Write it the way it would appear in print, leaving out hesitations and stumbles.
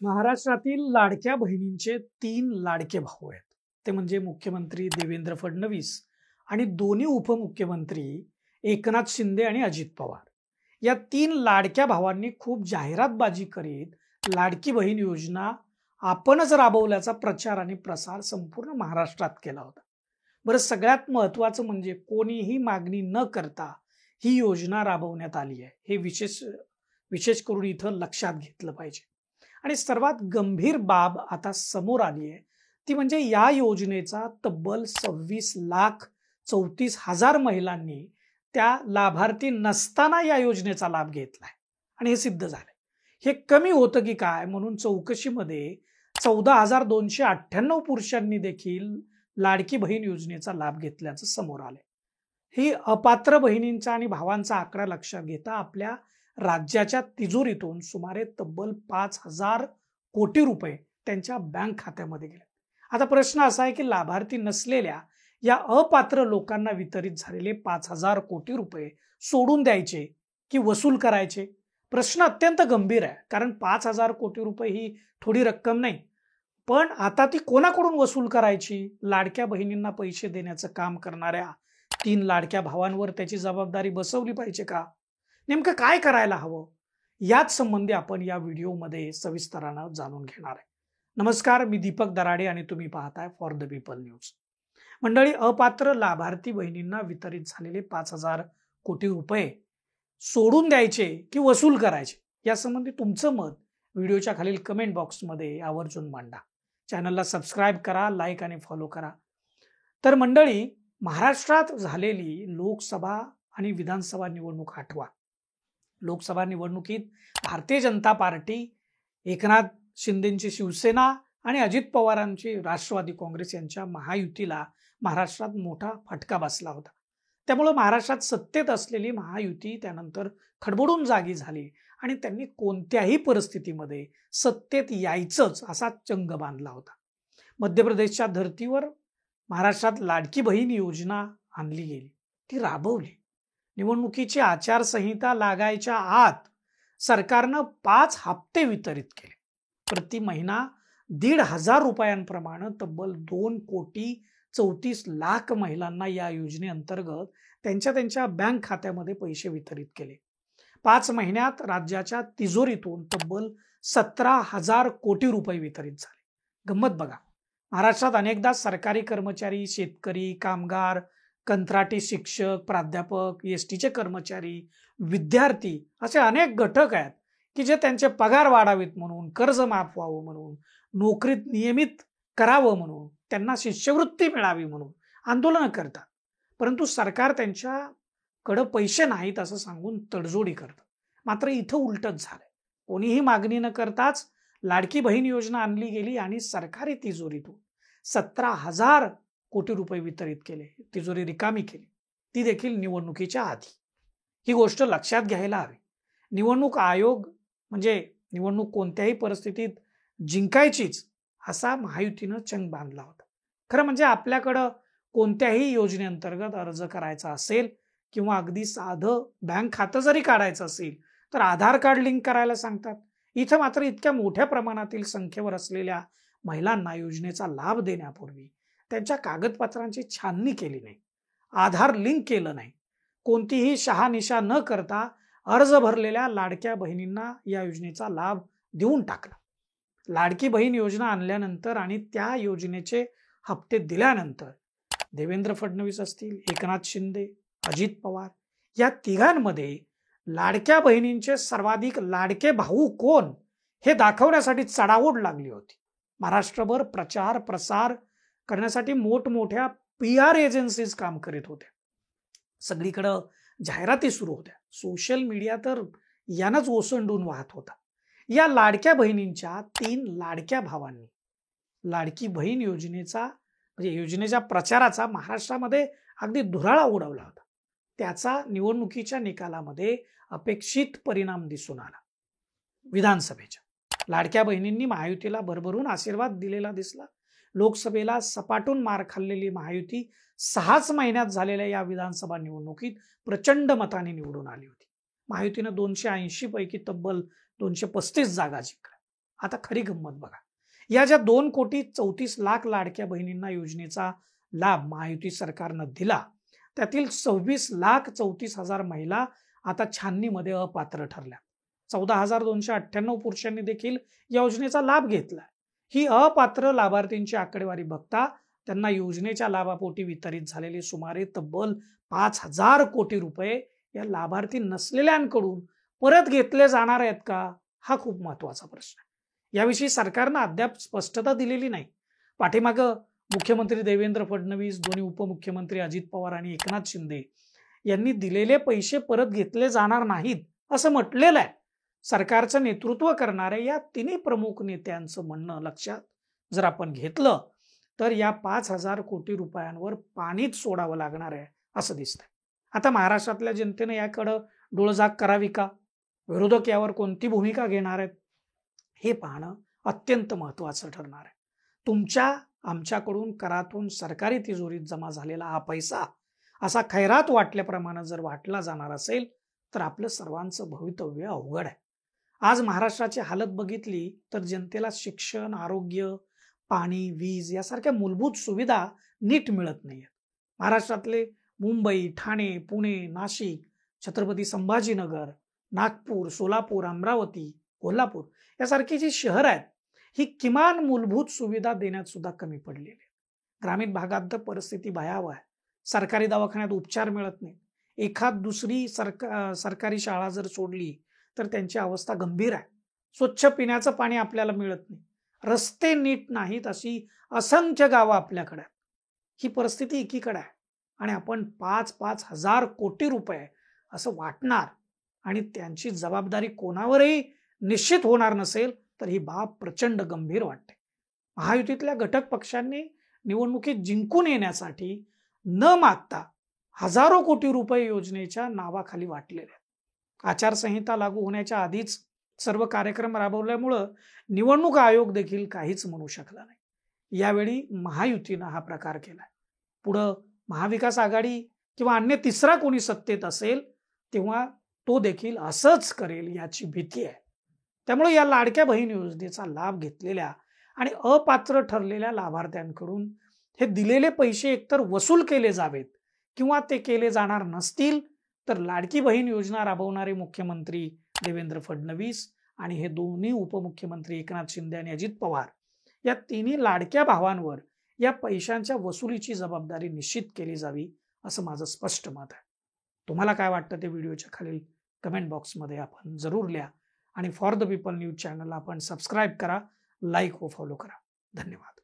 महाराष्ट्रातील लाडक्या बहिणींचे 3 लाडके भाऊ आहेत. ते म्हणजे मुख्यमंत्री देवेंद्र फडणवीस आणि दोन्ही उपमुख्यमंत्री एकनाथ शिंदे आणि अजित पवार. या 3 लाडक्या भावांनी खूप जाहिरातबाजी करीत लाडकी बहीण योजना आपणच राबवल्याचा प्रचार आणि प्रसार संपूर्ण महाराष्ट्रात केला होता. बरं, सगळ्यात महत्त्वाचं म्हणजे कोणीही मागणी न करता ही योजना राबवण्यात आली आहे. हे विशेष करून इथं लक्षात घेतलं पाहिजे. आणि सर्वात गंभीर बाब आता समोर आली आहे ती म्हणजे या योजनेचा तब्बल 26,34,000 महिलांनी त्या लाभार्थी नसताना या योजनेचा लाभ घेतलाय आणि हे सिद्ध झालंय. हे कमी होतं की काय म्हणून चौकशीमध्ये 14,298 पुरुषांनी देखील लाडकी बहीण योजनेचा लाभ घेतल्याचं समोर आलंय. ही अपात्र बहिणींचा आणि भावांचा आकडा लक्षात घेता आपल्या राज्याच्या तिजोरीतून सुमारे तब्बल 5,000 कोटी रुपये त्यांच्या बँक खात्यामध्ये गेले. आता प्रश्न असा आहे की लाभार्थी नसलेल्या या अपात्र लोकांना वितरित झालेले 5,000 कोटी रुपये सोडून द्यायचे की वसूल करायचे? प्रश्न अत्यंत गंभीर आहे, कारण 5,000 कोटी रुपये ही थोडी रक्कम नाही. पण आता ती कोणाकडून वसूल करायची? लाडक्या बहिणींना पैसे देण्याचं काम करणाऱ्या 3 लाडक्या भावांवर त्याची जबाबदारी बसवली पाहिजे का? नेमकं काय करायला हवं? याच संबंधी आपण या व्हिडिओमध्ये सविस्तरानं जाणून घेणार आहे. नमस्कार, मी दीपक दराडे आणि तुम्ही पाहताय फॉर द पीपल न्यूज. मंडळी, अपात्र लाभार्थी बहिणींना वितरित झालेले 5,000 कोटी रुपये सोडून द्यायचे की वसूल करायचे यासंबंधी तुमचं मत व्हिडिओच्या खालील कमेंट बॉक्समध्ये आवर्जून मांडा. चॅनलला सबस्क्राईब करा, लाईक आणि फॉलो करा. तर मंडळी, महाराष्ट्रात झालेली लोकसभा आणि विधानसभा निवडणूक आठवा. लोकसभा निवडणुकीत भारतीय जनता पार्टी, एकनाथ शिंदेची शिवसेना आणि अजित पवारांची राष्ट्रवादी काँग्रेस यांच्या महायुतीला महाराष्ट्रात मोठा फटका बसला होता. त्यामुळे महाराष्ट्रात सत्तेत असलेली महायुती त्यानंतर खडबडून जागी झाली आणि त्यांनी कोणत्याही परिस्थितीमध्ये सत्तेत यायचंच असा चंग बांधला होता. मध्य प्रदेशच्या धर्तीवर महाराष्ट्रात लाडकी बहीण योजना आणली गेली, ती राबवली. निवडणुकीची आचारसंहिता लागायच्या आत सरकारनं 5 हप्ते वितरित केले. प्रति महिना 1,500 रुपयांप्रमाणे तब्बल 2,34,00,000 महिलांना या योजनेअंतर्गत त्यांच्या बँक खात्यामध्ये पैसे वितरित केले. 5 महिन्यात राज्याच्या तिजोरीतून तब्बल 17,000 कोटी रुपये वितरित झाले. गंमत बघा, महाराष्ट्रात अनेकदा सरकारी कर्मचारी, शेतकरी, कामगार, कंत्राटी शिक्षक, प्राध्यापक, एसटीचे कर्मचारी, विद्यार्थी असे अनेक घटक आहेत की जे त्यांचे पगार वाढावेत म्हणून, कर्ज माफ व्हावं म्हणून, नोकरीत नियमित करावं म्हणून, त्यांना शिष्यवृत्ती मिळावी म्हणून आंदोलनं करतात. परंतु सरकार त्यांच्याकडे पैसे नाहीत असं सांगून तडजोडी करतं. मात्र इथं उलटच झालंय. कोणीही मागणी न करताच लाडकी बहीण योजना आणली गेली आणि सरकारी तिजोरीतून 17,000 कोटी रुपये वितरित केले, तिजोरी रिकामी केली, ती देखील निवडणुकीच्या आधी. ही गोष्ट लक्षात घ्यायला हवी. निवडणूक आयोग म्हणजे निवडणूक कोणत्याही परिस्थितीत जिंकायचीच असा महायुतीनं चंग बांधला होता. खरं म्हणजे आपल्याकडं कोणत्याही योजनेअंतर्गत अर्ज करायचा असेल किंवा अगदी साधं बँक खातं जरी काढायचं असेल तर आधार कार्ड लिंक करायला सांगतात. इथं मात्र इतक्या मोठ्या प्रमाणातील संख्येवर असलेल्या महिलांना योजनेचा लाभ देण्यापूर्वी त्यांच्या कागदपत्रांची छाननी केली नाही, आधार लिंक केलं नाही, कोणतीही शहानिशा न करता अर्ज भरलेल्या लाडक्या बहिणींना या योजनेचा लाभ देऊन टाकला. लाडकी बहीण योजना आणल्यानंतर आणि त्या योजनेचे हप्ते दिल्यानंतर देवेंद्र फडणवीस असतील, एकनाथ शिंदे, अजित पवार या तिघांमध्ये लाडक्या बहिणींचे सर्वाधिक लाडके भाऊ कोण हे दाखवण्यासाठी चढाओढ लागली होती. महाराष्ट्रभर प्रचार प्रसार करण्यासाठी मोठमोठ्या PR एजन्सीज काम करीत होत्या. सगळीकडं जाहिराती सुरू होत्या. सोशल मीडिया तर यानंच ओसंडून वाहत होता. या लाडक्या बहिणींच्या 3 लाडक्या भावांनी लाडकी बहीण योजनेच्या प्रचाराचा महाराष्ट्रामध्ये अगदी धुराळा उडवला होता. त्याचा निवडणुकीच्या निकालामध्ये अपेक्षित परिणाम दिसून आला. विधानसभेच्या लाडक्या बहिणींनी महायुतीला भरभरून आशीर्वाद दिलेला दिसला. लोकसभेला सपाटून मार खाल्लेली महायुती 6च महिन्यात झालेल्या या विधानसभा निवडणुकीत प्रचंड मताने निवडून आली होती. महायुतीनं 280 पैकी तब्बल 235 जागा जिंकल्या. आता खरी गंमत बघा, या ज्या 2,34,00,000 लाडक्या बहिणींना योजनेचा लाभ महायुती सरकारनं दिला, त्यातील 26,34,000 महिला आता छाननीमध्ये अपात्र ठरल्या. 14,298 पुरुषांनी देखील या योजनेचा लाभ घेतला. ही अपात्र लाभार्थींची आकडेवारी बघता त्यांना योजनेच्या लाभापोटी वितरित झालेले सुमारे तब्बल 5,000 कोटी रुपये या लाभार्थी नसलेल्यांकडून परत घेतले जाणार आहेत का, हा खूप महत्वाचा प्रश्न आहे. याविषयी सरकारनं अद्याप स्पष्टता दिलेली नाही. पाठीमागं मुख्यमंत्री देवेंद्र फडणवीस, दोन्ही उपमुख्यमंत्री अजित पवार आणि एकनाथ शिंदे यांनी दिलेले पैसे परत घेतले जाणार नाहीत असं म्हटलेलं आहे. सरकारचं नेतृत्व करणाऱ्या या तिन्ही प्रमुख नेत्यांचं म्हणणं लक्षात जर आपण घेतलं तर या 5,000 कोटी रुपयांवर पाणीच सोडावं लागणार आहे असं दिसतंय. आता महाराष्ट्रातल्या जनतेने याकडं डोळजाग करावी का, विरोधक यावर कोणती भूमिका घेणार आहेत, हे पाहणं अत्यंत महत्वाचं ठरणार आहे. तुमच्या आमच्याकडून करातून सरकारी तिजोरीत जमा झालेला हा पैसा असा खैरात वाटल्याप्रमाणे जर वाटला जाणार असेल तर आपलं सर्वांचं भवितव्य अवघड आहे. आज महाराष्ट्राची हालत बघितली तर जनतेला शिक्षण, आरोग्य, पाणी, वीज यासारख्या मूलभूत सुविधा नीट मिळत नाहीत. महाराष्ट्रातले मुंबई, ठाणे, पुणे, नाशिक, छत्रपती संभाजीनगर, नागपूर, सोलापूर, अमरावती, कोल्हापूर यासारखी जी शहरं आहेत ही किमान मूलभूत सुविधा देण्यात सुद्धा कमी पडलेली आहे. ग्रामीण भागात तर परिस्थिती भयावह आहे. सरकारी दवाखान्यात उपचार मिळत नाही. एखाद दुसरी सरकारी शाळा जर सोडली तर त्यांची अवस्था गंभीर आहे. स्वच्छ पिण्याचं पाणी आपल्याला मिळत नाही. रस्ते नीट नाहीत अशी असंख्य गावं आपल्याकडे आहेत. ही परिस्थिती एकीकडे आहे आणि आपण 5,000 कोटी रुपये असं वाटणार आणि त्यांची जबाबदारी कोणावरही निश्चित होणार नसेल तर ही बाब प्रचंड गंभीर वाटते. महायुतीतल्या घटक पक्षांनी निवडणुकीत जिंकून येण्यासाठी न मागता हजारो कोटी रुपये योजनेच्या नावाखाली वाटलेले आहेत. आचारसंहिता लागू होण्याच्या आधीच सर्व कार्यक्रम राबवल्यामुळं निवडणूक आयोग देखील काहीच म्हणू शकला नाही. यावेळी महायुतीनं हा प्रकार केलाय. पुढं महाविकास आघाडी किंवा अन्य तिसरा कोणी सत्तेत असेल तेव्हा तो देखील असंच करेल याची भीती आहे. त्यामुळे या लाडक्या बहीण योजनेचा लाभ घेतलेल्या आणि अपात्र ठरलेल्या लाभार्थ्यांकडून हे दिलेले पैसे एकतर वसूल केले जावेत किंवा ते केले जाणार नसतील तर लाडकी बहीण योजना राबवणारे मुख्यमंत्री देवेंद्र फडणवीस आणि हे दोन्ही उपमुख्यमंत्री एकनाथ शिंदे आणि अजित पवार या तिन्ही लाडक्या भावांवर या पैशांच्या वसुलीची जबाबदारी निश्चित केली जावी असं माझं स्पष्ट मत आहे. तुम्हाला काय वाटतं ते व्हिडिओच्या खालील कमेंट बॉक्समध्ये आपण जरूर लिहा आणि फॉर द पीपल न्यूज चॅनलला आपण सबस्क्राईब करा, लाईक व फॉलो करा. धन्यवाद.